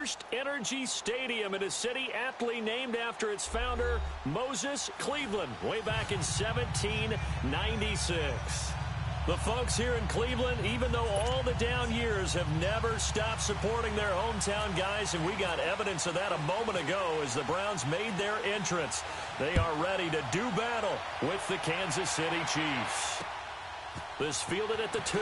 First Energy Stadium in a city aptly named after its founder, Moses Cleveland, way back in 1796. The folks here in Cleveland, even though all the down years, have never stopped supporting their hometown guys, and we got evidence of that a moment ago as the Browns made their entrance. They are ready to do battle with the Kansas City Chiefs. This fielded at the 2.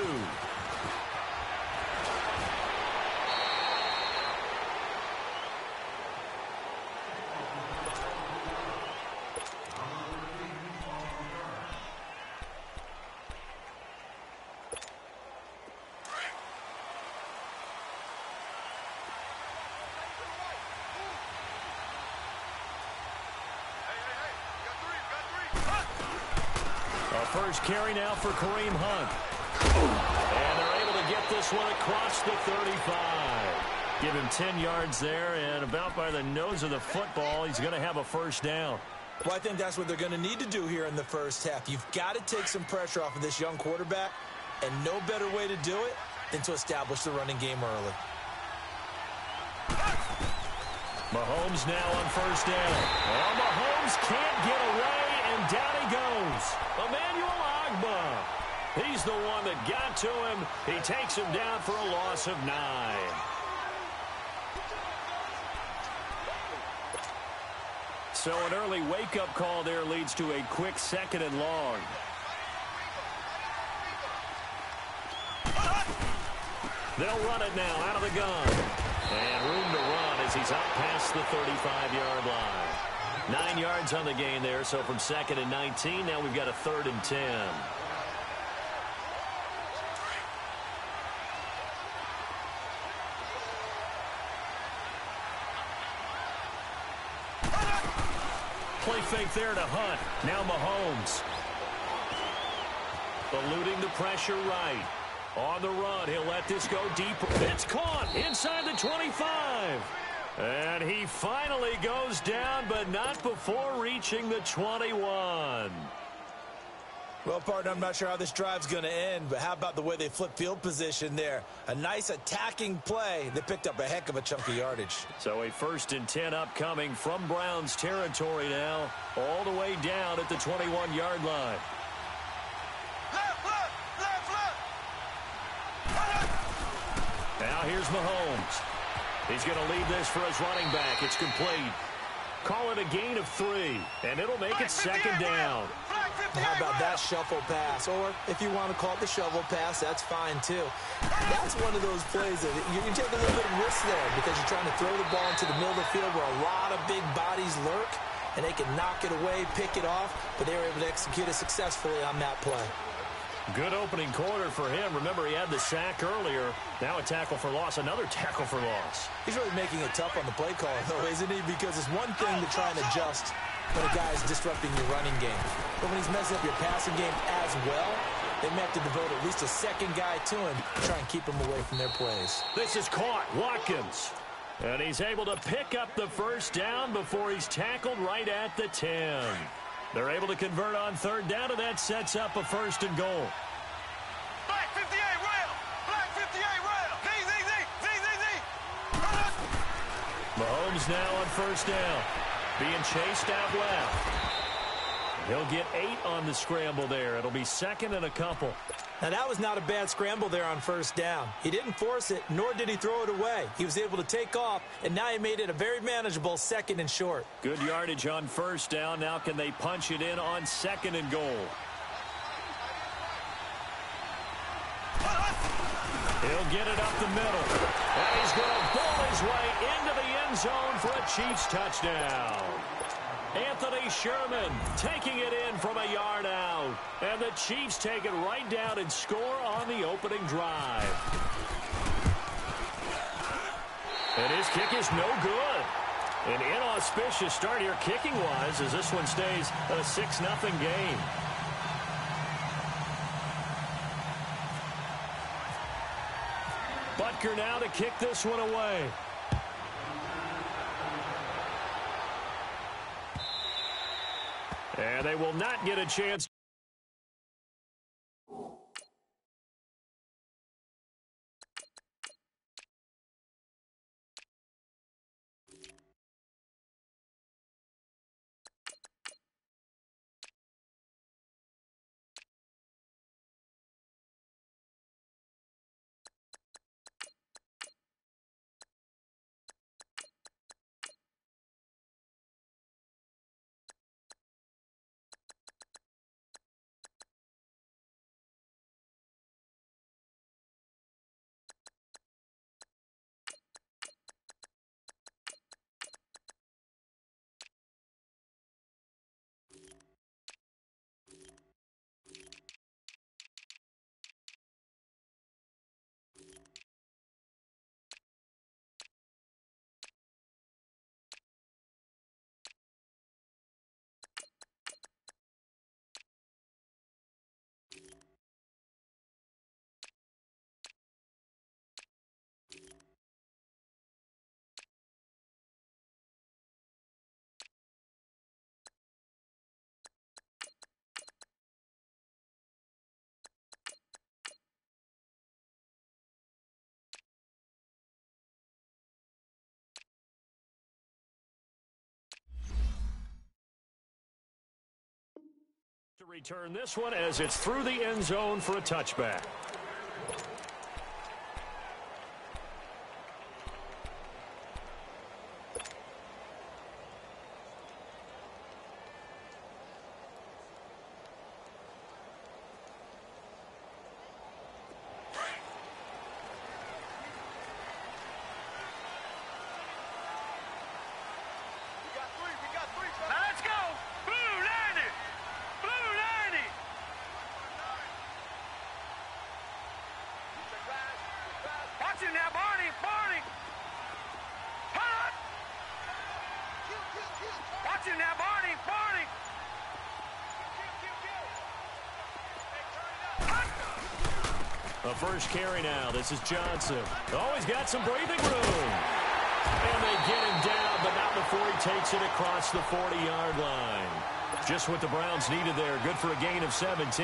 First carry now for Kareem Hunt. And they're able to get this one across the 35. Give him 10 yards there, and about by the nose of the football, he's going to have a first down. Well, I think that's what they're going to need to do here in the first half. You've got to take some pressure off of this young quarterback, and no better way to do it than to establish the running game early. Mahomes now on first down. Well, Mahomes can't get away, and down he goes. Emmanuel Ogbah. He's the one that got to him. He takes him down for a loss of 9. So an early wake-up call there leads to a quick 2nd and long. They'll run it now out of the gun. And room to run as he's up past the 35-yard line. 9 yards on the gain there, so from 2nd and 19, now we've got a 3rd and 10. Play fake there to Hunt. Now Mahomes. Eluding the pressure right. On the run, he'll let this go deep. It's caught inside the 25. And he finally goes down, but not before reaching the 21. Well, partner, I'm not sure how this drive's going to end, but how about the way they flip field position there? A nice attacking play that picked up a heck of a chunk of yardage. So a 1st and 10 upcoming from Browns territory now, all the way down at the 21-yard line. Now here's Mahomes. He's going to lead this for his running back. It's complete. Call it a gain of 3, and it'll make it 2nd down. How about that shuffle pass? Or if you want to call it the shovel pass, that's fine too. That's one of those plays that you take a little bit of risk there because you're trying to throw the ball into the middle of the field where a lot of big bodies lurk, and they can knock it away, pick it off, but they were able to execute it successfully on that play. Good opening quarter for him. Remember, he had the sack earlier. Now a tackle for loss, another tackle for loss. He's really making it tough on the play caller, though, isn't he? Because it's one thing to try and adjust when a guy is disrupting your running game. But when he's messing up your passing game as well, they may have to devote at least a 2nd guy to him to try and keep him away from their plays. This is caught. Watkins. And he's able to pick up the first down before he's tackled right at the 10. They're able to convert on 3rd down, and that sets up a 1st and goal. Black 58 rail! Black 58 rail! Z! Mahomes now on 1st down. Being chased out left. He'll get 8 on the scramble there. It'll be 2nd and a couple. Now, that was not a bad scramble there on 1st down. He didn't force it, nor did he throw it away. He was able to take off, and now he made it a very manageable 2nd and short. Good yardage on 1st down. Now can they punch it in on 2nd and goal? He'll get it up the middle. And he's going to ball his way into the end zone for a Chiefs touchdown. Anthony Sherman taking it in from a yard out. And the Chiefs take it right down and score on the opening drive. And his kick is no good. An inauspicious start here kicking-wise as this one stays a 6-0 game. Butker now to kick this one away. And they will not get a chance To return this one as it's through the end zone for a touchback. A first carry now. This is Johnson. Oh, he's got some breathing room. And they get him down, but not before he takes it across the 40-yard line. Just what the Browns needed there. Good for a gain of 17.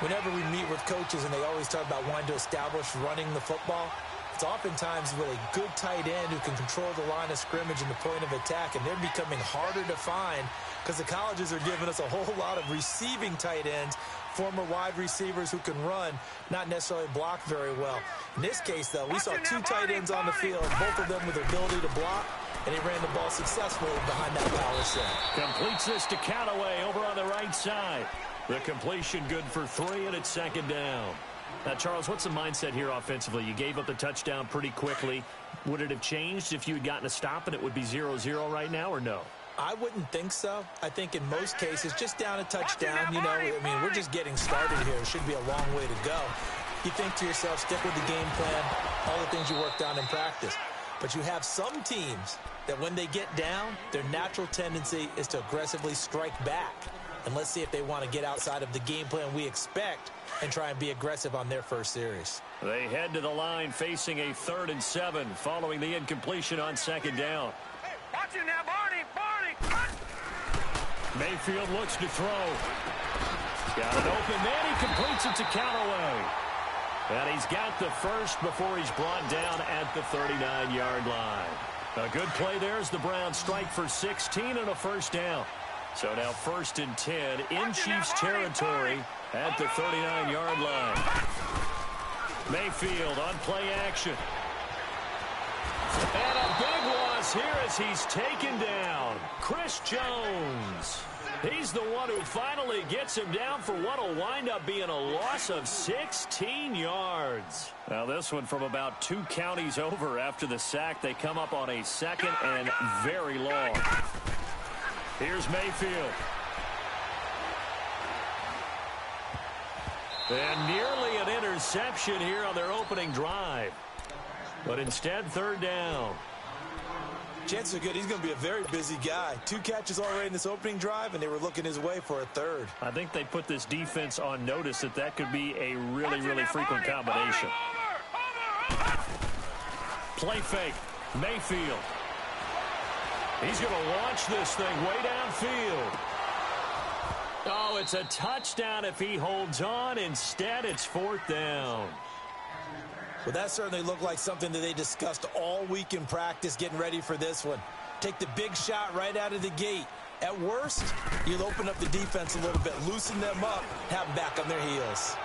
Whenever we meet with coaches and they always talk about wanting to establish running the football, it's oftentimes with a good tight end who can control the line of scrimmage and the point of attack, and they're becoming harder to find because the colleges are giving us a whole lot of receiving tight ends, former wide receivers who can run, not necessarily block very well. In this case, though, we saw two tight ends on the field, both of them with the ability to block, and he ran the ball successfully behind that power set. Completes this to Callaway over on the right side. The completion good for 3, and it's second down. Now, Charles, what's the mindset here offensively? You gave up the touchdown pretty quickly. Would it have changed if you had gotten a stop and it would be 0-0 right now, or no? I wouldn't think so. I think in most cases, just down a touchdown, you know, I mean, we're just getting started here. It should be a long way to go. You think to yourself, stick with the game plan, all the things you worked on in practice. But you have some teams that when they get down, their natural tendency is to aggressively strike back. And let's see if they want to get outside of the game plan we expect and try and be aggressive on their first series. They head to the line facing a 3rd and 7 following the incompletion on second down. Watch it now, Barney! Mayfield looks to throw. Got it open, then he completes it to Callaway. And he's got the first before he's brought down at the 39-yard line. A good play there as the Browns strike for 16 and a first down. So now 1st and 10 in Chiefs territory at the 39-yard line. Mayfield on play action. And a big loss here as he's taken down. Chris Jones. He's the one who finally gets him down for what will wind up being a loss of 16 yards. Now this one from about 2 counties over after the sack. They come up on a 2nd and very long. Here's Mayfield. And nearly an interception here on their opening drive. But instead, 3rd down. Chances are good. He's going to be a very busy guy. 2 catches already in this opening drive, and they were looking his way for a 3rd. I think they put this defense on notice that could be a really, really frequent combination. Play fake. Mayfield. He's going to launch this thing way downfield. Oh, it's a touchdown if he holds on. Instead, it's 4th down. Well, that certainly looked like something that they discussed all week in practice getting ready for this one. Take the big shot right out of the gate. At worst, you'll open up the defense a little bit, loosen them up, have them back on their heels.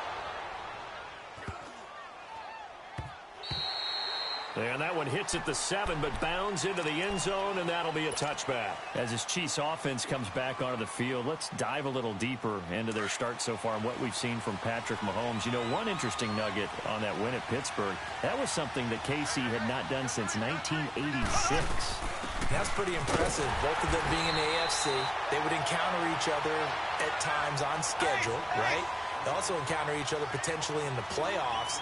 And that one hits at the 7, but bounds into the end zone, and that'll be a touchback. As this Chiefs offense comes back onto the field, let's dive a little deeper into their start so far and what we've seen from Patrick Mahomes. You know, one interesting nugget on that win at Pittsburgh, that was something that KC had not done since 1986. That's pretty impressive. Both of them being in the AFC, they would encounter each other at times on schedule, right? They also encounter each other potentially in the playoffs.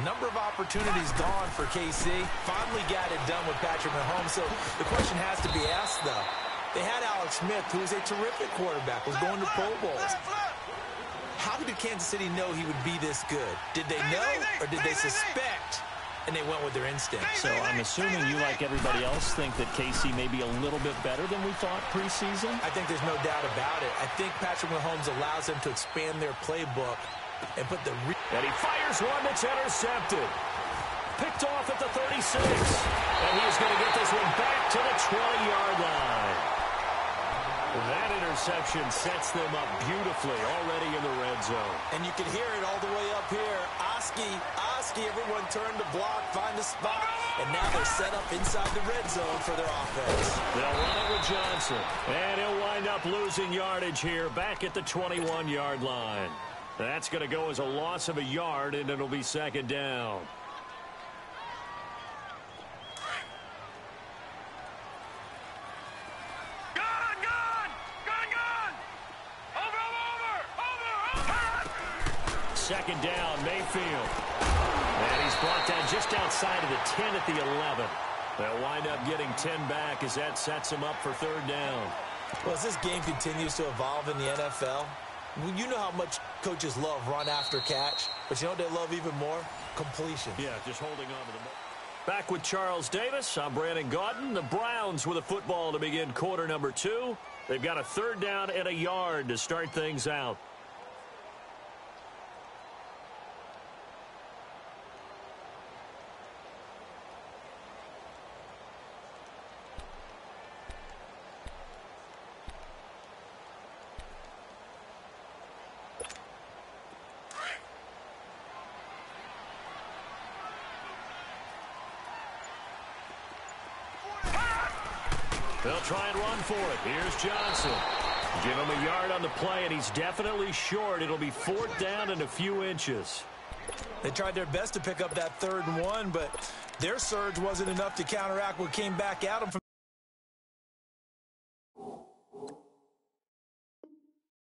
Number of opportunities gone for KC. Finally got it done with Patrick Mahomes. So the question has to be asked, though. They had Alex Smith, who's a terrific quarterback, was going to Pro Bowls. How did Kansas City know he would be this good? Did they know, or did they suspect, and they went with their instincts? So I'm assuming you, like everybody else, think that KC may be a little bit better than we thought preseason? I think there's no doubt about it. I think Patrick Mahomes allows them to expand their playbook and put the... And he fires one that's intercepted. Picked off at the 36. And he is going to get this one back to the 20-yard line. That interception sets them up beautifully already in the red zone. And you can hear it all the way up here. Oski, everyone turned to block, find a spot, and now they're set up inside the red zone for their offense. They'll run it with Johnson, and he'll wind up losing yardage here back at the 21-yard line. That's going to go as a loss of a yard, and it'll be second down. Second down, Mayfield. And he's brought down just outside of the 10 at the 11. They'll wind up getting 10 back as that sets him up for third down. Well, as this game continues to evolve in the NFL, you know how much coaches love run after catch, but you know what they love even more? Completion. Yeah, just holding on to the ball. Back with Charles Davis. I'm Brandon Gaudin. The Browns with a football to begin quarter number 2. They've got a third down and a yard to start things out. They'll try and run for it. Here's Johnson. Give him a yard on the play, and he's definitely short. It'll be fourth down and a few inches. They tried their best to pick up that 3rd and 1, but their surge wasn't enough to counteract what came back at them from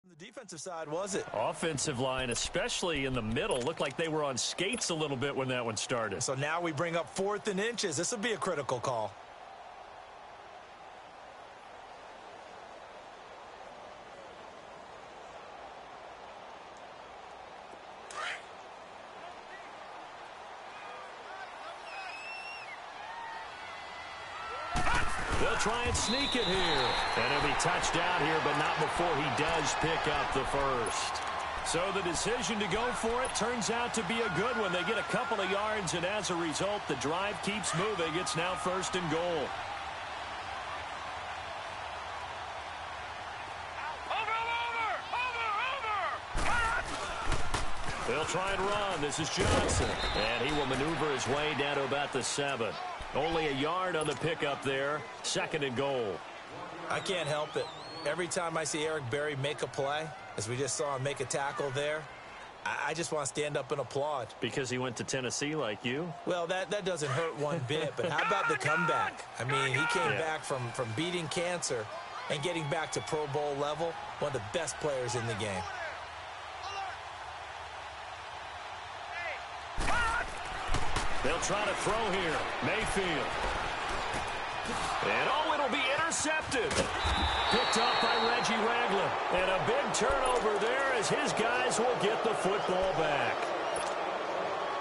the defensive side, was it? Offensive line, especially in the middle, looked like they were on skates a little bit when that one started. So now we bring up 4th and inches. This will be a critical call. They'll try and sneak it here. And he'll be touched out here, but not before he does pick up the first. So the decision to go for it turns out to be a good one. They get a couple of yards, and as a result, the drive keeps moving. It's now 1st and goal. They'll try and run. This is Johnson. And he will maneuver his way down to about the 7. Only a yard on the pickup there. 2nd and goal. I can't help it. Every time I see Eric Berry make a play, as we just saw him make a tackle there, I just want to stand up and applaud. Because he went to Tennessee like you? Well, that doesn't hurt one bit, but how about the comeback? I mean, he came back from beating cancer and getting back to Pro Bowl level, one of the best players in the game. They'll try to throw here. Mayfield. And it'll be intercepted. Picked up by Reggie Ragland. And a big turnover there as his guys will get the football back.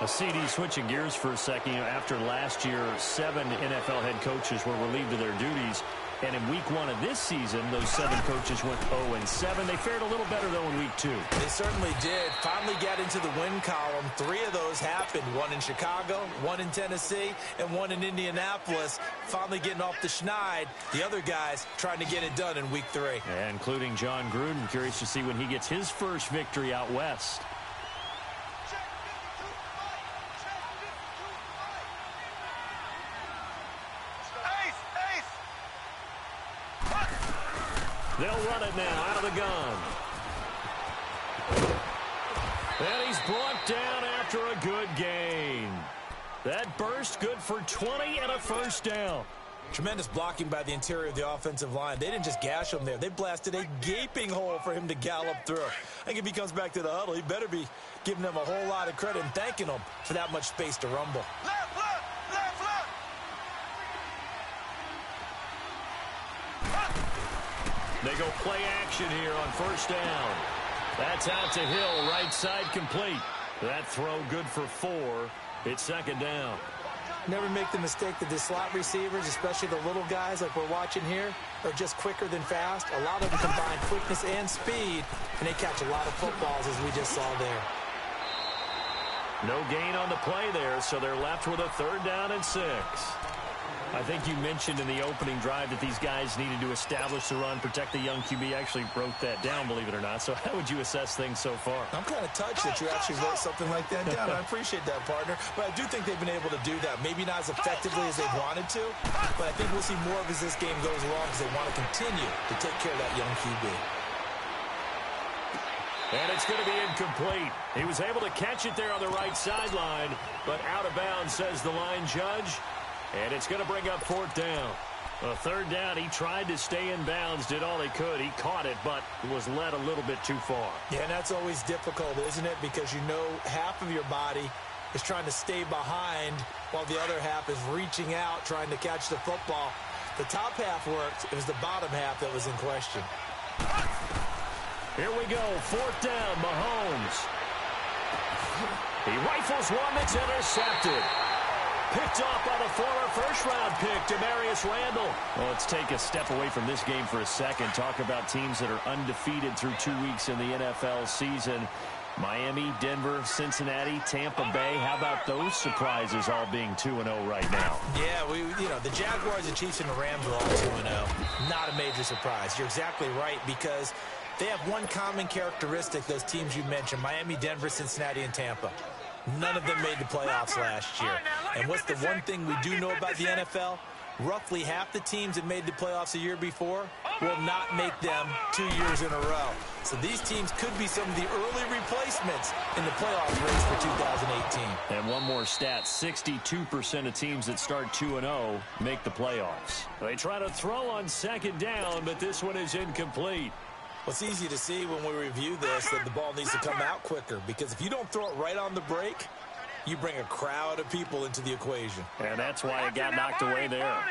A CD switching gears for a second. After last year, 7 NFL head coaches were relieved of their duties. And in week 1 of this season, those 7 coaches went 0-7. They fared a little better, though, in week 2. They certainly did. Finally got into the win column. 3 of those happened. 1 in Chicago, 1 in Tennessee, and 1 in Indianapolis. Finally getting off the schneid. The other guys trying to get it done in week 3. Yeah, including John Gruden. Curious to see when he gets his first victory out west. They'll run it now out of the gun. And he's brought down after a good gain. That burst good for 20 and a first down. Tremendous blocking by the interior of the offensive line. They didn't just gash him there. They blasted a gaping hole for him to gallop through. I think if he comes back to the huddle, he better be giving them a whole lot of credit and thanking them for that much space to rumble. Left, left, left, left. They go play action here on first down. That's out to Hill, right side complete. That throw good for 4. It's second down. Never make the mistake that the slot receivers, especially the little guys like we're watching here, are just quicker than fast. A lot of them combine quickness and speed, and they catch a lot of footballs, as we just saw there. No gain on the play there, so they're left with a 3rd down and 6. I think you mentioned in the opening drive that these guys needed to establish the run, protect the young QB. Actually wrote that down, believe it or not. So how would you assess things so far? I'm kind of touched that you actually wrote something like that down. I appreciate that, partner. But I do think they've been able to do that. Maybe not as effectively as they wanted to, but I think we'll see more of as this game goes along because they want to continue to take care of that young QB. And it's going to be incomplete. He was able to catch it there on the right sideline, but out of bounds, says the line judge. And it's going to bring up fourth down. A third down, he tried to stay in bounds, did all he could. He caught it, but was led a little bit too far. Yeah, and that's always difficult, isn't it? Because you know half of your body is trying to stay behind while the other half is reaching out, trying to catch the football. The top half worked. It was the bottom half that was in question. Here we go, fourth down, Mahomes. He rifles one that's intercepted. Picked off by the former first-round pick, Demarius Randall. Well, let's take a step away from this game for a second. Talk about teams that are undefeated through 2 weeks in the NFL season. Miami, Denver, Cincinnati, Tampa Bay. How about those surprises all being 2-0 right now? Yeah, the Jaguars, the Chiefs, and the Rams are all 2-0. Not a major surprise. You're exactly right because they have one common characteristic, those teams you mentioned, Miami, Denver, Cincinnati, and Tampa. None of them made the playoffs last year. And what's the one thing we do know about the NFL? Roughly half the teams that made the playoffs a year before will not make them 2 years in a row. So these teams could be some of the early replacements in the playoff race for 2018. And one more stat, 62% of teams that start 2-0 make the playoffs. They try to throw on second down, but this one is incomplete. Well, it's easy to see when we review this that the ball needs to come out quicker because if you don't throw it right on the break, you bring a crowd of people into the equation. And that's why it got knocked away there.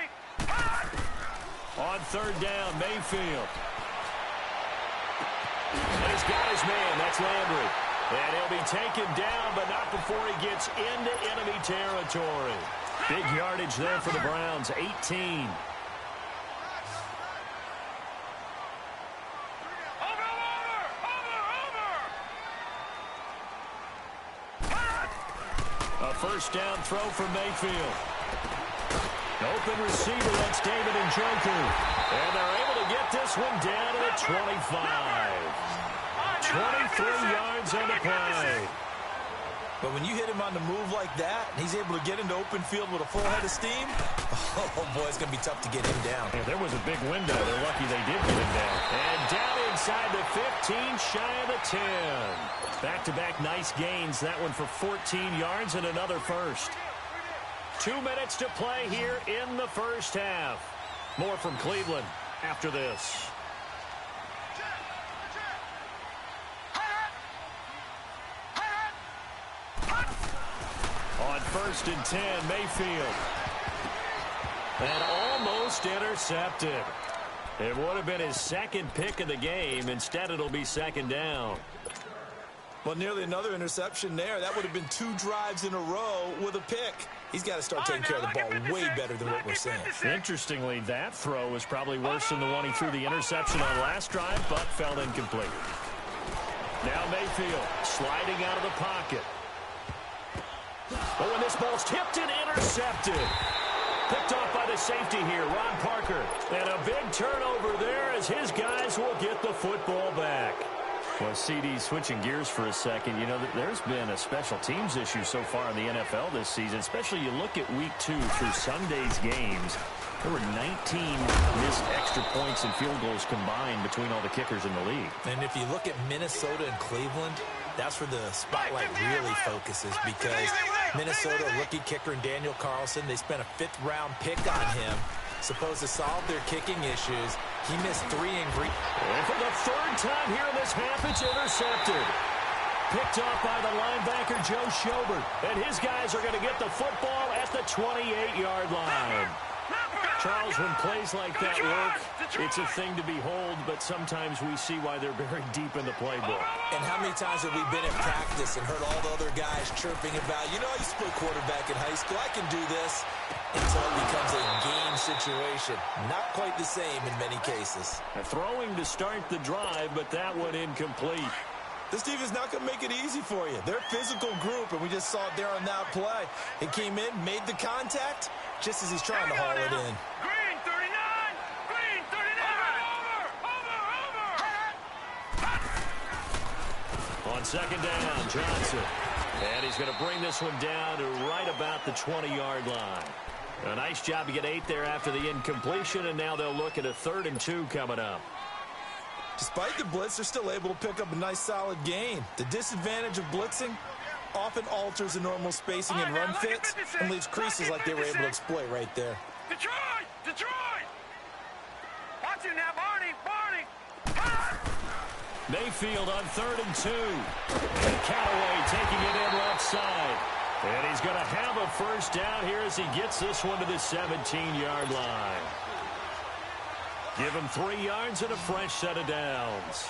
On third down, Mayfield. And he's got his man. That's Landry. And he'll be taken down, but not before he gets into enemy territory. Big yardage there for the Browns, 18. A first down throw from Mayfield. Open receiver, that's David Njoku. And they're able to get this one down to the 25. 23 yards on the play. But when you hit him on the move like that, and he's able to get into open field with a full head of steam, oh boy, it's going to be tough to get him down. Yeah, there was a big window. They're lucky they did get him down. And down inside the 15, shy of the 10. Back-to-back nice gains. That one for 14 yards and another first. 2 minutes to play here in the first half. More from Cleveland after this. On first and 10, Mayfield. And almost intercepted. It would have been his second pick of the game. Instead, it'll be second down. Well, nearly another interception there. That would have been 2 drives in a row with a pick. He's got to start taking care of the ball way better than what we're seeing. Interestingly, that throw was probably worse than the one he threw the interception on last drive, but fell incomplete. Now Mayfield sliding out of the pocket. Oh, and this ball's tipped and intercepted. Picked off by the safety here, Ron Parker. And a big turnover there as his guys will get the football back. Well, CD, switching gears for a second, you know, there's been a special teams issue so far in the NFL this season, especially you look at week 2 through Sunday's games. There were 19 missed extra points and field goals combined between all the kickers in the league. And if you look at Minnesota and Cleveland, that's where the spotlight really focuses because Minnesota, rookie kicker and Daniel Carlson, they spent a 5th-round pick on him, supposed to solve their kicking issues. He missed 3 in Greek. And for the 3rd time here in this half, it's intercepted. Picked off by the linebacker, Joe Schobert. And his guys are going to get the football at the 28-yard line. Charles, when plays like that work, it's a thing to behold, but sometimes we see why they're buried deep in the playbook. And how many times have we been at practice and heard all the other guys chirping about, you know, I used to play quarterback in high school, I can do this, until it becomes a game situation. Not quite the same in many cases. Throwing to start the drive, but that one incomplete. This defense is not going to make it easy for you. They're a physical group, and we just saw it there on that play. He came in, made the contact, just as he's trying to haul it in. Green 39! Green 39! Over! On second down, Johnson. And he's going to bring this one down to right about the 20-yard line. A nice job to get 8 there after the incompletion, and now they'll look at a 3rd and 2 coming up. Despite the blitz, they're still able to pick up a nice, solid gain. The disadvantage of blitzing often alters the normal spacing and run fits and leaves creases like they were able to exploit right there. Detroit! Detroit! Watch it now, Barney! Barney! Mayfield on 3rd and 2. And Callaway taking it in left side. And he's going to have a first down here as he gets this one to the 17-yard line. Give him 3 yards and a fresh set of downs.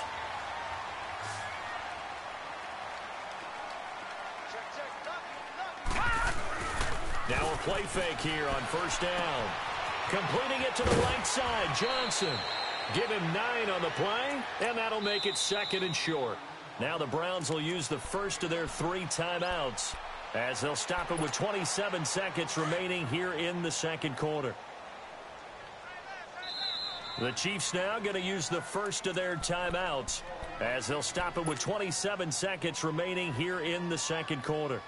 Now a play fake here on first down. Completing it to the right side, Johnson. Give him 9 on the play, and that'll make it 2nd and short. Now the Browns will use the first of their 3 timeouts as they'll stop it with 27 seconds remaining here in the second quarter. The Chiefs now going to use the first of their timeouts as they'll stop it with 27 seconds remaining here in the second quarter.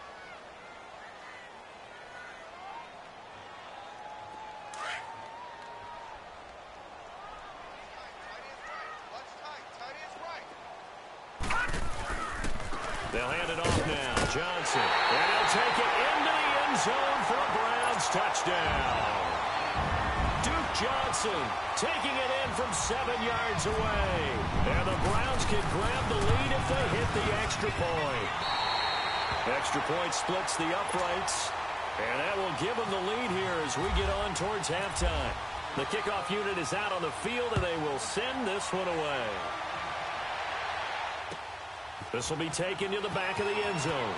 They'll hand it off now. Johnson. And he'll take it into the end zone for a Browns touchdown. Duke Johnson taking it in from 7 yards away. And the Browns can grab the lead if they hit the extra point. Extra point splits the uprights. And that will give them the lead here as we get on towards halftime. The kickoff unit is out on the field, and they will send this one away. This will be taken to the back of the end zone.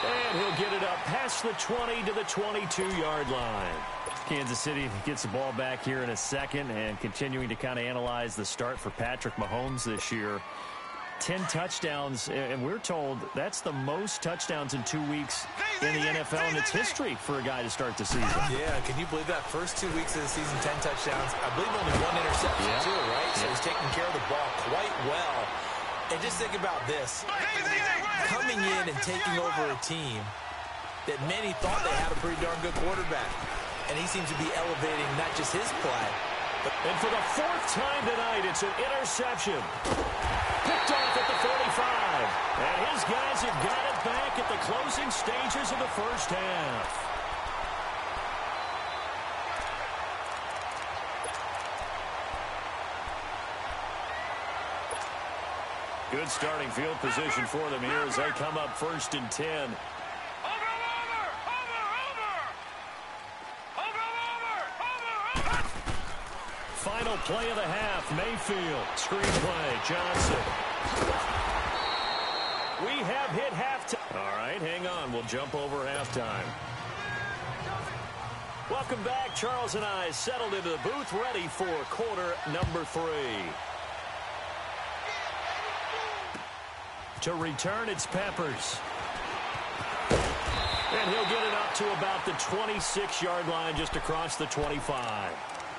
And he'll get it up past the 20 to the 22-yard line. Kansas City gets the ball back here in a second and continuing to kind of analyze the start for Patrick Mahomes this year. 10 touchdowns, and we're told that's the most touchdowns in 2 weeks in the NFL in its history for a guy to start the season. Yeah, can you believe that? First 2 weeks of the season, 10 touchdowns. I believe only 1 interception, too, right? So he's taking care of the ball quite well. And just think about this. Coming in and taking over a team that many thought they had a pretty darn good quarterback. And he seems to be elevating not just his play, but... And for the 4th time tonight, it's an interception. Picked off at the 45. And his guys have got it back at the closing stages of the first half. Good starting field position for them here as they come up 1st and 10. Final play of the half, Mayfield. Screenplay, Johnson. We have hit halftime. All right, hang on. We'll jump over halftime. Welcome back. Charles and I settled into the booth, ready for quarter number 3. To return, it's Peppers. And he'll get it up to about the 26-yard line, just across the 25.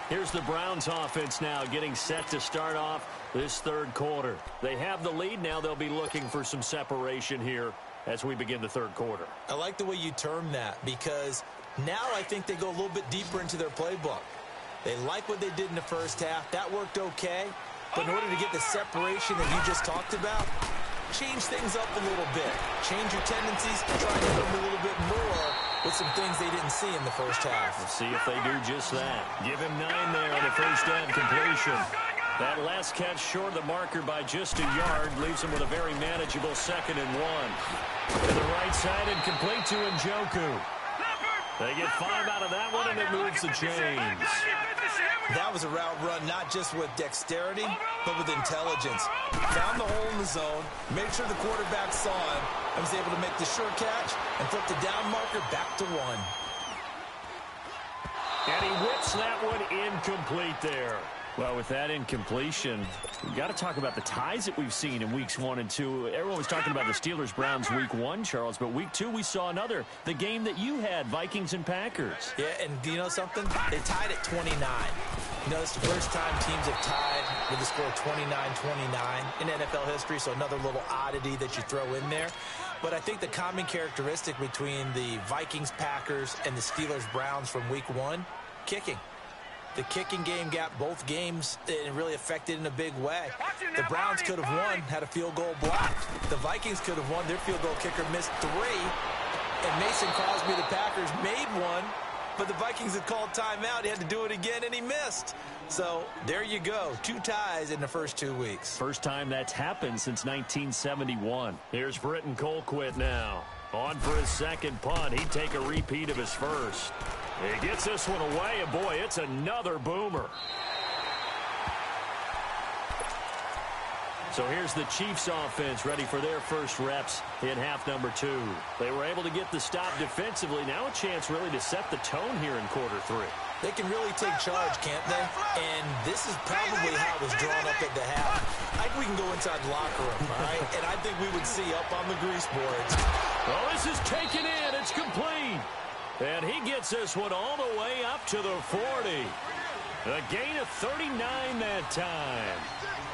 Here's the Browns offense now getting set to start off this third quarter. They have the lead. Now they'll be looking for some separation here as we begin the third quarter. I like the way you term that because now I think they go a little bit deeper into their playbook. They like what they did in the first half. That worked okay. But in order to get the separation that you just talked about, change things up a little bit. Change your tendencies and try to hit them a little bit more with some things they didn't see in the first half. We'll see if they do just that. Give him 9 there on the first down completion. That last catch short of the marker by just a yard leaves him with a very manageable 2nd and 1. To the right side and complete to Njoku. They get 5 out of that one, and it moves the chains. That was a route run not just with dexterity, but with intelligence. Found the hole in the zone, made sure the quarterback saw him, and was able to make the sure catch and flip the down marker back to 1. And he whips that one incomplete there. Well, with that incompletion, we've got to talk about the ties that we've seen in weeks 1 and 2. Everyone was talking about the Steelers-Browns week 1, Charles, but week 2 we saw another, the game that you had, Vikings and Packers. Yeah, and do you know something? They tied at 29. You know, it's the first time teams have tied with the score 29-29 in NFL history, so another little oddity that you throw in there. But I think the common characteristic between the Vikings, Packers, and the Steelers-Browns from week 1, kicking. The kicking game got both games and really affected in a big way. The Browns could have won had a field goal blocked. The Vikings could have won. Their field goal kicker missed 3. And Mason Crosby, the Packers, made 1. But the Vikings had called timeout. He had to do it again, and he missed. So there you go. 2 ties in the first 2 weeks. First time that's happened since 1971. Here's Britton Colquitt now. On for his second punt. He'd take a repeat of his first. He gets this one away, and boy, it's another boomer. So here's the Chiefs offense ready for their first reps in half number 2. They were able to get the stop defensively. Now a chance really to set the tone here in quarter 3. They can really take charge, can't they? And this is probably how it was drawn up at the half. I think we can go inside the locker room, all right? And I think we would see up on the grease boards. Oh, this is taken in. It's complete. And he gets this one all the way up to the 40. A gain of 39 that time.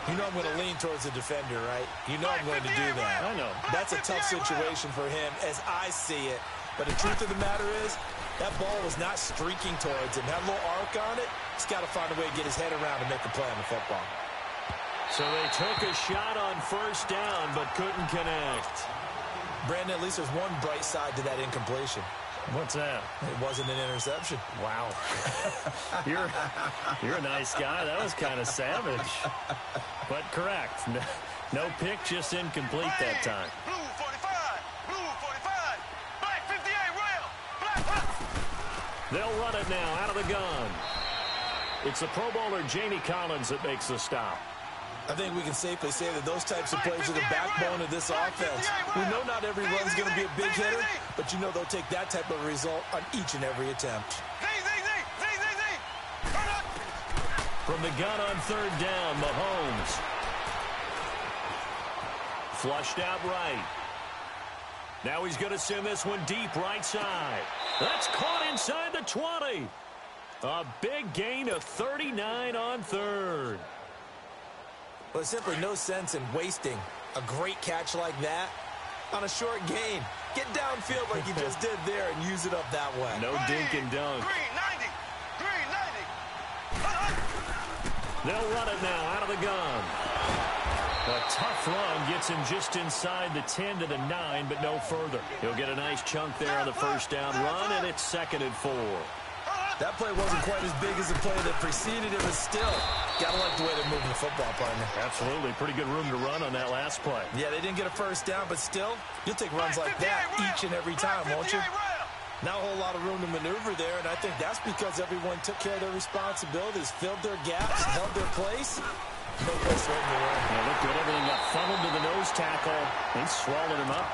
You know I'm going to lean towards the defender, right? You know I'm going to do that. I know. That's a tough situation for him as I see it. But the truth of the matter is, that ball was not streaking towards him. That little arc on it, he's got to find a way to get his head around and make a play on the football. So they took a shot on first down but couldn't connect. Brandon, at least there's one bright side to that incompletion. What's that? It wasn't an interception. Wow. You're a nice guy. That was kind of savage. But correct. No pick, just incomplete that time. Blue 45, blue 45, black 58, rail, black. They'll run it now out of the gun. It's the Pro Bowler Jamie Collins that makes the stop. I think we can safely say that those types of plays are the backbone of this offense. We know not every run's going to be a big hitter, but you know they'll take that type of result on each and every attempt. From the gun on third down, Mahomes. Flushed out right. Now he's going to send this one deep right side. That's caught inside the 20. A big gain of 39 on third. Well, there's simply no sense in wasting a great catch like that on a short gain. Get downfield like you just did there and use it up that way. No dink and dunk. Green 90, green 90. They'll run it now out of the gun. A tough run gets him just inside the 10 to the 9, but no further. He'll get a nice chunk there on the first down run, and it's 2nd and 4. That play wasn't quite as big as the play that preceded it, but still, gotta like the way they're moving the football, partner. Absolutely. Pretty good room to run on that last play. Yeah, they didn't get a first down, but still, you'll take runs like that each and every time, won't you? Not a whole lot of room to maneuver there, and I think that's because everyone took care of their responsibilities, filled their gaps, held their place. No place for them to run. Yeah, look good. Everything got funneled to the nose tackle. They swallowed him up.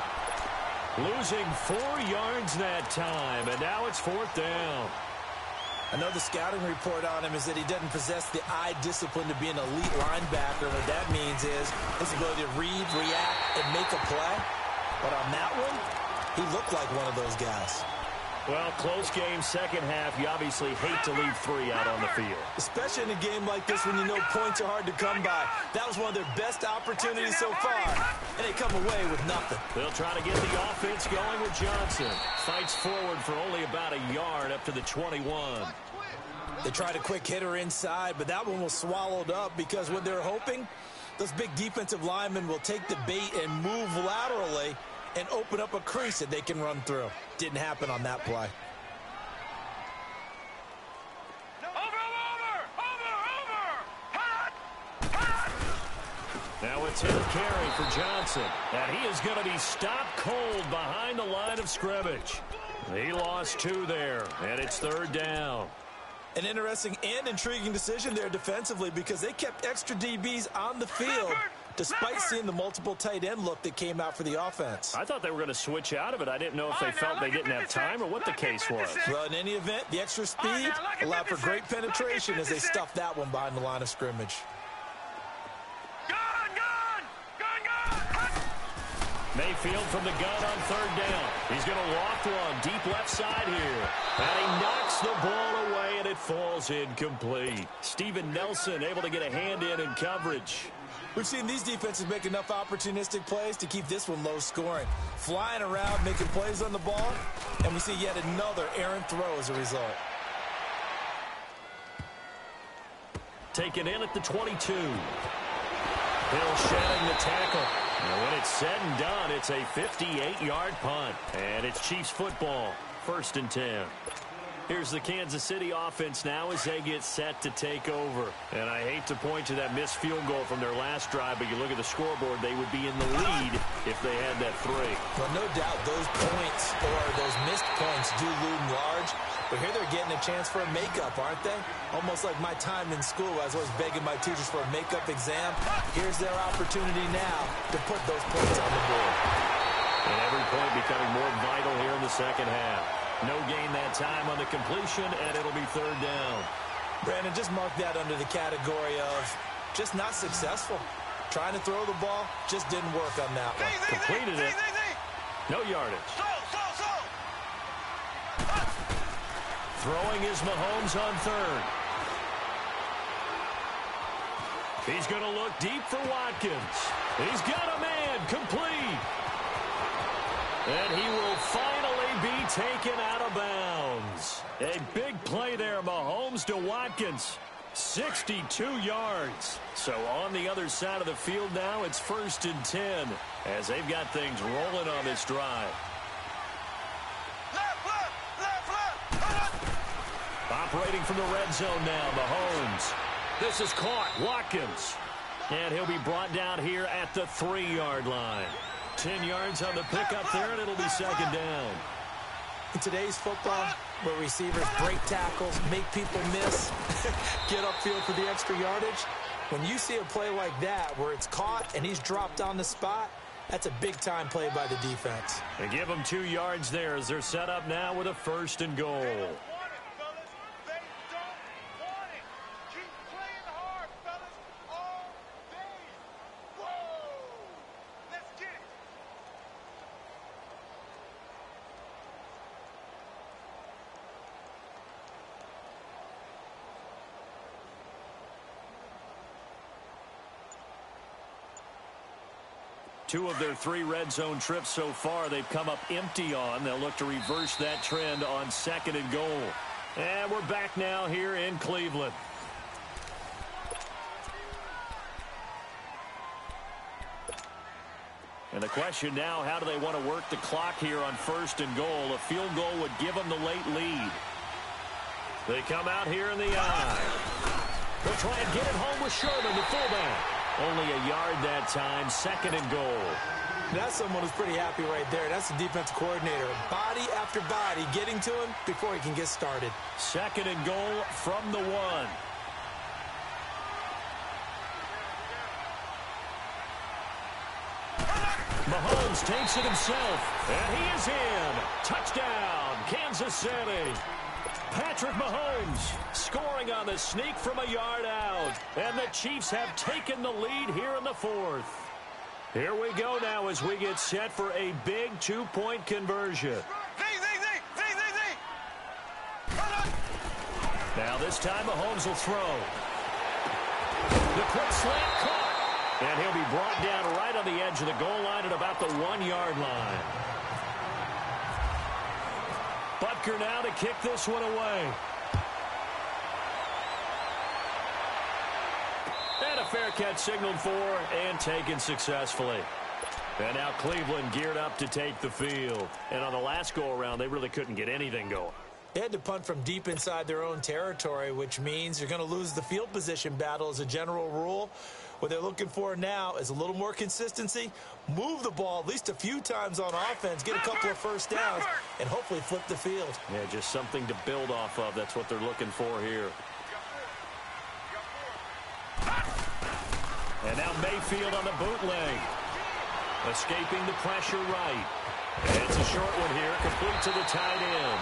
Losing 4 yards that time, and now it's 4th down. I know the scouting report on him is that he doesn't possess the eye discipline to be an elite linebacker. What that means is his ability to read, react, and make a play. But on that one, he looked like one of those guys. Well, close game, second half. You obviously hate to leave 3 out on the field. Especially in a game like this when you know points are hard to come by. That was one of their best opportunities so far, and they come away with nothing. They'll try to get the offense going with Johnson. Fights forward for only about a yard up to the 21. They tried a quick hitter inside, but that one was swallowed up because what they're hoping, those big defensive linemen will take the bait and move laterally and open up a crease that they can run through. Didn't happen on that play. Now a 10th carry for Johnson. And he is going to be stopped cold behind the line of scrimmage. He lost 2 there, and it's 3rd down. An interesting and intriguing decision there defensively because they kept extra DBs on the field despite seeing the multiple tight end look that came out for the offense. I thought they were going to switch out of it. I didn't know if they felt they didn't have time or what the case was. Well, in any event, the extra speed allowed for great penetration as they stuffed that one behind the line of scrimmage. Mayfield from the gun on third down. He's going to loft one deep left side here. And he knocks the ball away, and it falls incomplete. Steven Nelson able to get a hand in coverage. We've seen these defenses make enough opportunistic plays to keep this one low scoring. Flying around, making plays on the ball, and we see yet another errant throw as a result. Taken in at the 22. Hill shedding the tackle. And when it's said and done, it's a 58-yard punt. And it's Chiefs football, 1st and 10. Here's the Kansas City offense now as they get set to take over. And I hate to point to that missed field goal from their last drive, but you look at the scoreboard, they would be in the lead if they had that 3. Well, no doubt those points or those missed points do loom large. But here they're getting a chance for a makeup, aren't they? Almost like my time in school. I was always begging my teachers for a makeup exam. Here's their opportunity now to put those points on the board. And every point becoming more vital here in the second half. No gain that time on the completion, and it'll be 3rd down. Brandon, just mark that under the category of just not successful. Trying to throw the ball, just didn't work on that one. Completed it. No yardage. Throwing is Mahomes on 3rd. He's going to look deep for Watkins. He's got a man, complete. And he will finally be taken out of bounds. A big play there, Mahomes to Watkins. 62 yards. So on the other side of the field now, it's 1st and 10 as they've got things rolling on this drive. Operating from the red zone now, Mahomes. This is caught, Watkins. And he'll be brought down here at the 3-yard line. 10 yards on the pickup there, and it'll be 2nd down. In today's football, where receivers break tackles, make people miss, get upfield for the extra yardage, when you see a play like that where it's caught and he's dropped on the spot, that's a big-time play by the defense. They give them 2 yards there as they're set up now with a 1st and goal. Two of their 3 red zone trips so far they've come up empty on. They'll look to reverse that trend on 2nd and goal. And we're back now here in Cleveland. And the question now, how do they want to work the clock here on 1st and goal? A field goal would give them the late lead. They come out here in the eye. They'll try and get it home with Sherman, the fullback. Only a yard that time, 2nd and goal. That's someone who's pretty happy right there. That's the defensive coordinator. Body after body getting to him before he can get started. 2nd and goal from the 1. Mahomes takes it himself, and he is in. Touchdown, Kansas City. Patrick Mahomes scoring on the sneak from a yard out. And the Chiefs have taken the lead here in the 4th. Here we go now as we get set for a big 2-point conversion. Now this time Mahomes will throw. The quick slant caught. And he'll be brought down right on the edge of the goal line at about the 1-yard line. Butker now to kick this one away. And a fair catch signaled for and taken successfully. And now Cleveland geared up to take the field. And on the last go-around, they really couldn't get anything going. They had to punt from deep inside their own territory, which means you're going to lose the field position battle as a general rule. What they're looking for now is a little more consistency, move the ball at least a few times on offense, get a couple of first downs, and hopefully flip the field. Yeah, just something to build off of. That's what they're looking for here. And now Mayfield on the bootleg. Escaping the pressure right. And it's a short one here, complete to the tight end.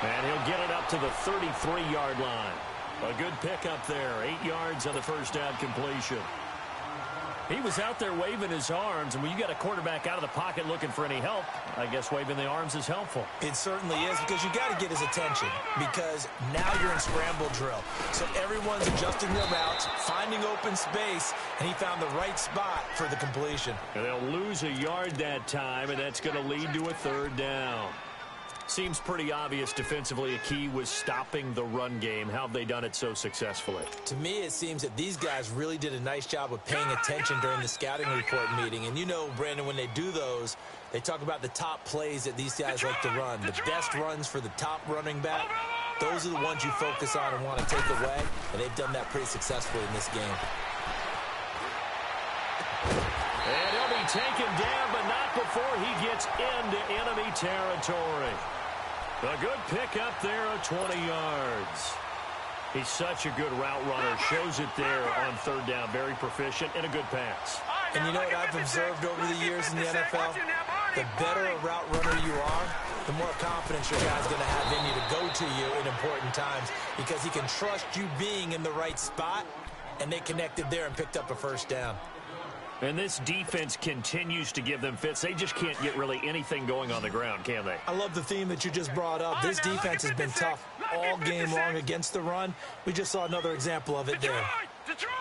And he'll get it up to the 33-yard line. A good pickup there, 8 yards on the first down completion. He was out there waving his arms, and when you got a quarterback out of the pocket looking for any help, I guess waving the arms is helpful. It certainly is, because you got to get his attention, because now you're in scramble drill. So everyone's adjusting their routes, finding open space, and he found the right spot for the completion. And they'll lose a yard that time, and that's going to lead to a third down. Seems pretty obvious defensively a key was stopping the run game. How have they done it so successfully? To me, it seems that these guys really did a nice job of paying attention during the scouting report meeting. And you know, Brandon, when they do those, they talk about the top plays that these guys like to run. The best runs for the top running back, those are the ones you focus on and want to take away. And they've done that pretty successfully in this game. And he'll be taken down, but not before he gets into enemy territory. A good pickup there of 20 yards. He's such a good route runner. Shows it there on third down. Very proficient and a good pass. And you know what I've observed over the years in the NFL? The better a route runner you are, the more confidence your guy's going to have in you to go to you in important times, because he can trust you being in the right spot, and they connected there and picked up a first down. And this defense continues to give them fits. They just can't get really anything going on the ground, can they? I love the theme that you just brought up. This defense has been tough all game long against the run. We just saw another example of it there. Detroit!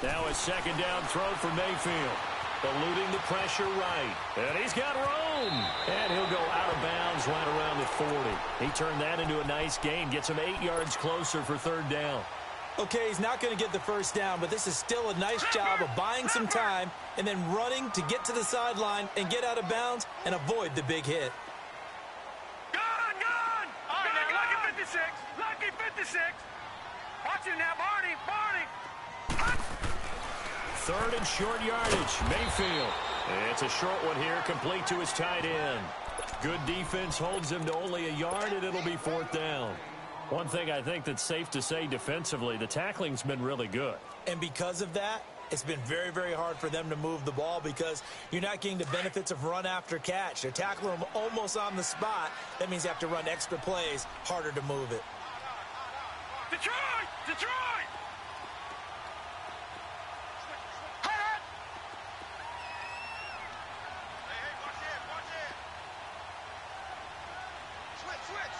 Now a second down throw for Mayfield. Eluding the pressure right. And he's got room. And he'll go out of bounds right around the 40. He turned that into a nice gain. Gets him 8 yards closer for third down. Okay, he's not going to get the first down, but this is still a nice job of buying some time and then running to get to the sideline and get out of bounds and avoid the big hit. Gone! All right, now, lucky 56. Lucky 56. Watch it now, Barney. Third and short yardage. Mayfield. It's a short one here, complete to his tight end. Good defense holds him to only a yard, and it'll be fourth down. One thing I think that's safe to say defensively, the tackling's been really good. And because of that, it's been very, very hard for them to move the ball, because you're not getting the benefits of run after catch. They're tackling them almost on the spot. That means you have to run extra plays, harder to move it. Detroit!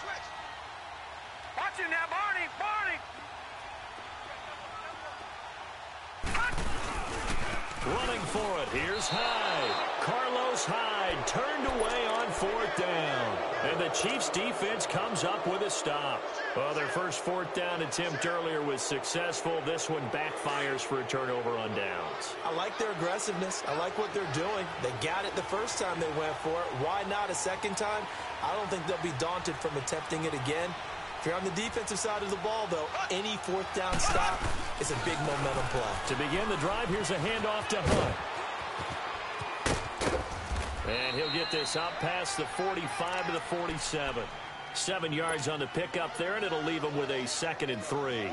Switch! Watch it now, Barney! Running for it. Here's Hyde. Carlos Hyde turned away on fourth down. And the Chiefs defense comes up with a stop. Well, their first fourth down attempt earlier was successful. This one backfires for a turnover on downs. I like their aggressiveness. I like what they're doing. They got it the first time they went for it. Why not a second time? I don't think they'll be daunted from attempting it again. If you're on the defensive side of the ball, though, any fourth down stop is a big momentum play. To begin the drive, here's a handoff to Hunt. And he'll get this out past the 45 to the 47. 7 yards on the pickup there, and it'll leave him with a 2nd and 3.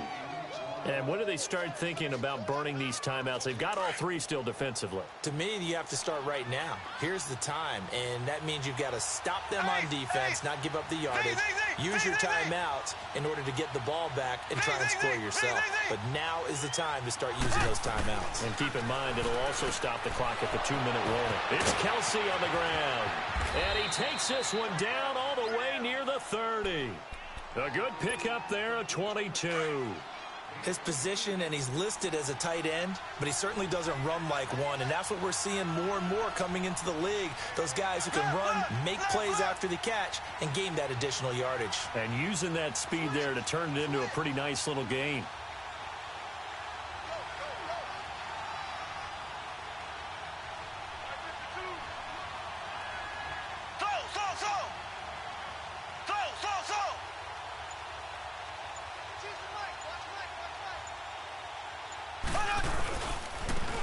And when do they start thinking about burning these timeouts? They've got all three still defensively. To me, you have to start right now. Here's the time, and that means you've got to stop them on defense, not give up the yardage, use your timeouts in order to get the ball back and try and score yourself. But now is the time to start using those timeouts. And keep in mind, it'll also stop the clock at the 2-minute warning. It's Kelsey on the ground. And he takes this one down all the way near the 30. A good pickup there, a 22. His position, and he's listed as a tight end, but he certainly doesn't run like one, and that's what we're seeing more and more coming into the league. Those guys who can run, make plays after the catch, and gain that additional yardage. And using that speed there to turn it into a pretty nice little gain.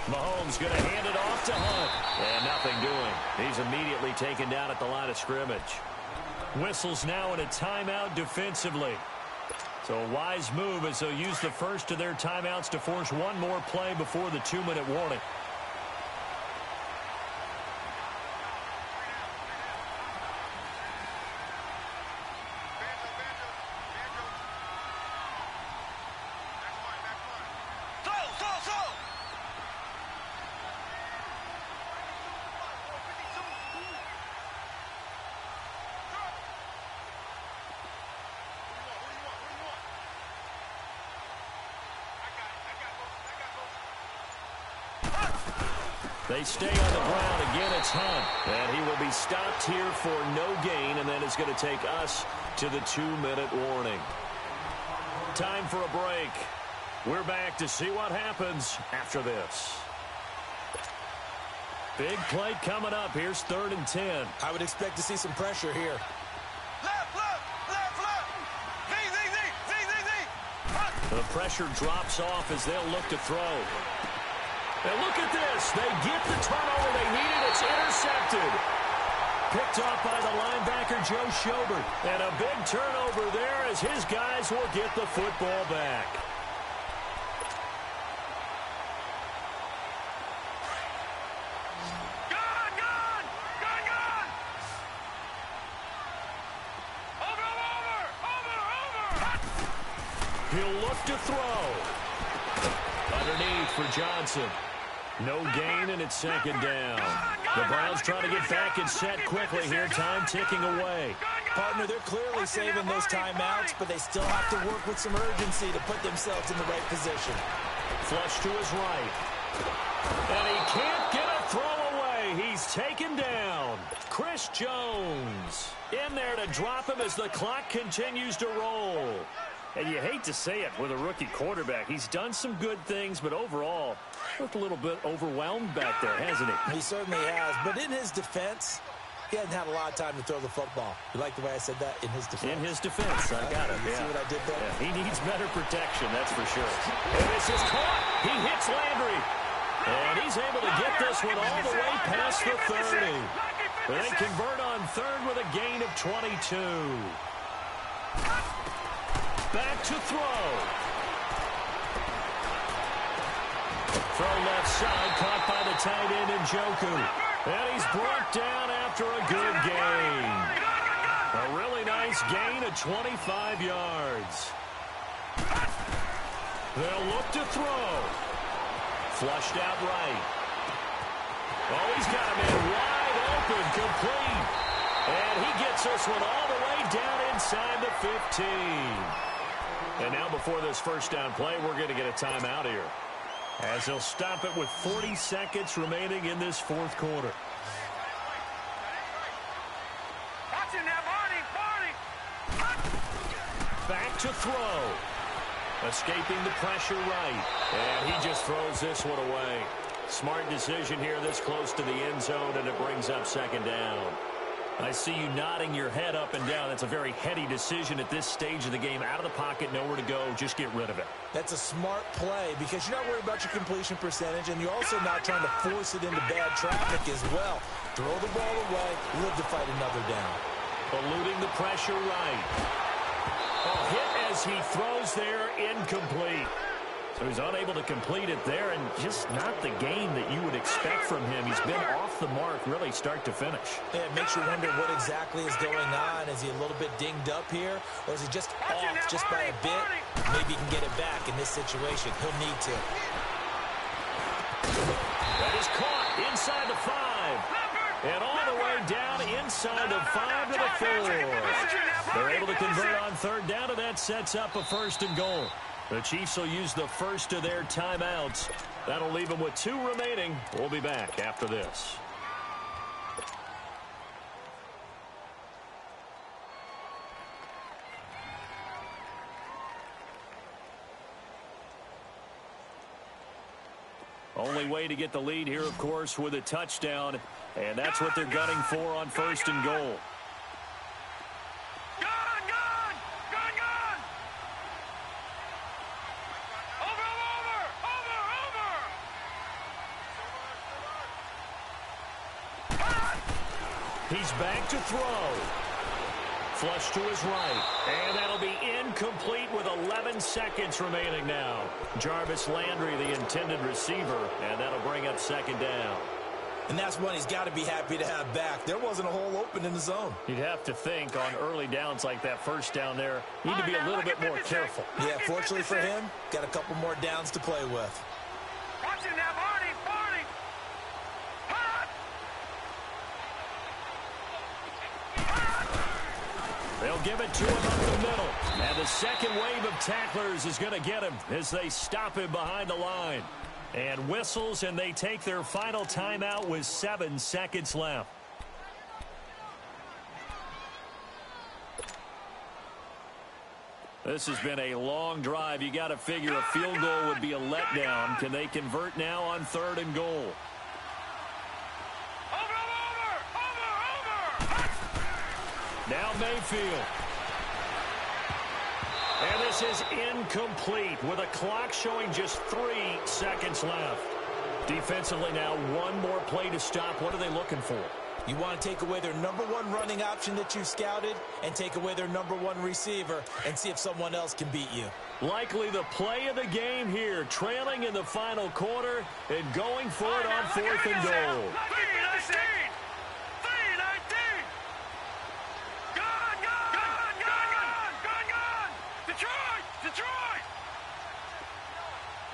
Mahomes going to hand it off to Hunt. And nothing doing. He's immediately taken down at the line of scrimmage. Whistles now in a timeout defensively. So a wise move as they'll use the first of their timeouts to force one more play before the 2-minute warning. They stay on the ground. Again, it's Hunt. And he will be stopped here for no gain, and then it's going to take us to the 2-minute warning. Time for a break. We're back to see what happens after this. Big play coming up. Here's 3rd and 10. I would expect to see some pressure here. The pressure drops off as they'll look to throw. And look at this. They get the turnover they needed. It's intercepted. Picked off by the linebacker, Joe Schobert. And a big turnover there as his guys will get the football back. He'll look to throw. Underneath for Johnson. No gain, and it's 2nd down. The Browns trying to get back and set quickly here. Time ticking away. Partner, they're clearly saving those timeouts, but they still have to work with some urgency to put themselves in the right position. Flush to his right. And he can't get a throw away. He's taken down. Chris Jones in there to drop him as the clock continues to roll. And you hate to say it with a rookie quarterback. He's done some good things, but overall, looked a little bit overwhelmed back there, hasn't he? He certainly has. But in his defense, he hasn't had a lot of time to throw the football. You like the way I said that? In his defense. In his defense. I got it. You see what I did there? Yeah, he needs better protection, that's for sure. And this is caught. He hits Landry. And he's able to get this one all the way past the 30. But they convert on 3rd with a gain of 22. Back to throw. Throw left side, caught by the tight end Njoku. And he's brought down after a good gain. A really nice gain of 25 yards. They'll look to throw. Flushed out right. Oh, he's got a man wide open, complete. And he gets this one all the way down inside the 15. And now before this first down play, we're going to get a timeout here, as they'll stop it with 40 seconds remaining in this 4th quarter. Back to throw. Escaping the pressure right. And he just throws this one away. Smart decision here this close to the end zone, and it brings up 2nd down. I see you nodding your head up and down. That's a very heady decision at this stage of the game. Out of the pocket, nowhere to go. Just get rid of it. That's a smart play because you're not worried about your completion percentage, and you're also not trying to force it into bad traffic as well. Throw the ball away, live to fight another down. Eluding the pressure right. A hit as he throws there, incomplete. So he's unable to complete it there, and just not the game that you would expect from him. He's been off the mark really start to finish. Yeah, it makes you wonder what exactly is going on. Is he a little bit dinged up here, or is he just off just by a bit? Maybe he can get it back in this situation. He'll need to. That is caught inside the 5. And all the way down inside the 5 to the 4. They're able to convert on 3rd down, and that sets up a 1st and goal. The Chiefs will use the first of their timeouts. That'll leave them with 2 remaining. We'll be back after this. Only way to get the lead here, of course, with a touchdown. And that's what they're gunning for on 1st and goal. He's back to throw. Flush to his right. And that'll be incomplete with 11 seconds remaining now. Jarvis Landry, the intended receiver, and that'll bring up second down. And that's one he's got to be happy to have back. There wasn't a hole open in the zone. You'd have to think on early downs like that first down there, need to be a little bit more careful. Yeah, fortunately for him, got a couple more downs to play with. Watch it now, Barney, Barney. They'll give it to him up the middle. And the second wave of tacklers is going to get him as they stop him behind the line. And whistles, and they take their final timeout with 7 seconds left. This has been a long drive. You got to figure a field goal would be a letdown. Can they convert now on 3rd and goal? Now Mayfield. And this is incomplete with a clock showing just 3 seconds left. Defensively now, one more play to stop. What are they looking for? You want to take away their #1 running option that you scouted and take away their #1 receiver and see if someone else can beat you. Likely the play of the game here, trailing in the final quarter and going for it on 4th and goal. Detroit!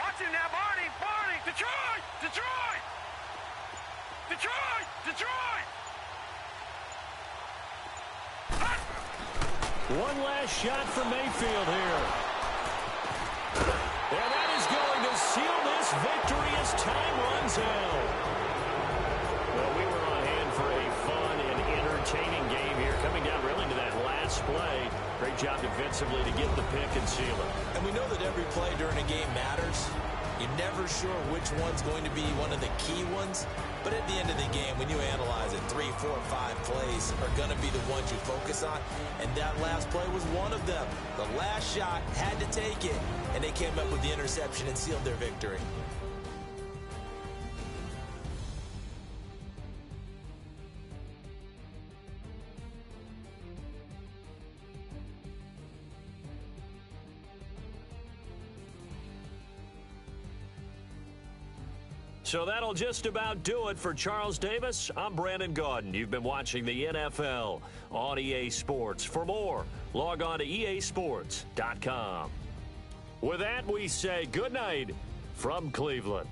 Watch him now, Barney! Barney! Detroit! Detroit! Detroit! Detroit! One last shot for Mayfield here. And that is going to seal this victory as time runs out. Well, we were on hand for a fun and entertaining game here, coming down really to that last play. Great job defensively to get the pick and seal it. And we know that every play during a game matters. You're never sure which one's going to be one of the key ones. But at the end of the game, when you analyze it, 3, 4, 5 plays are going to be the ones you focus on. And that last play was one of them. The last shot had to take it. And they came up with the interception and sealed their victory. So that'll just about do it for Charles Davis. I'm Brandon Gaudin. You've been watching the NFL on EA Sports. For more, log on to easports.com. With that, we say good night from Cleveland.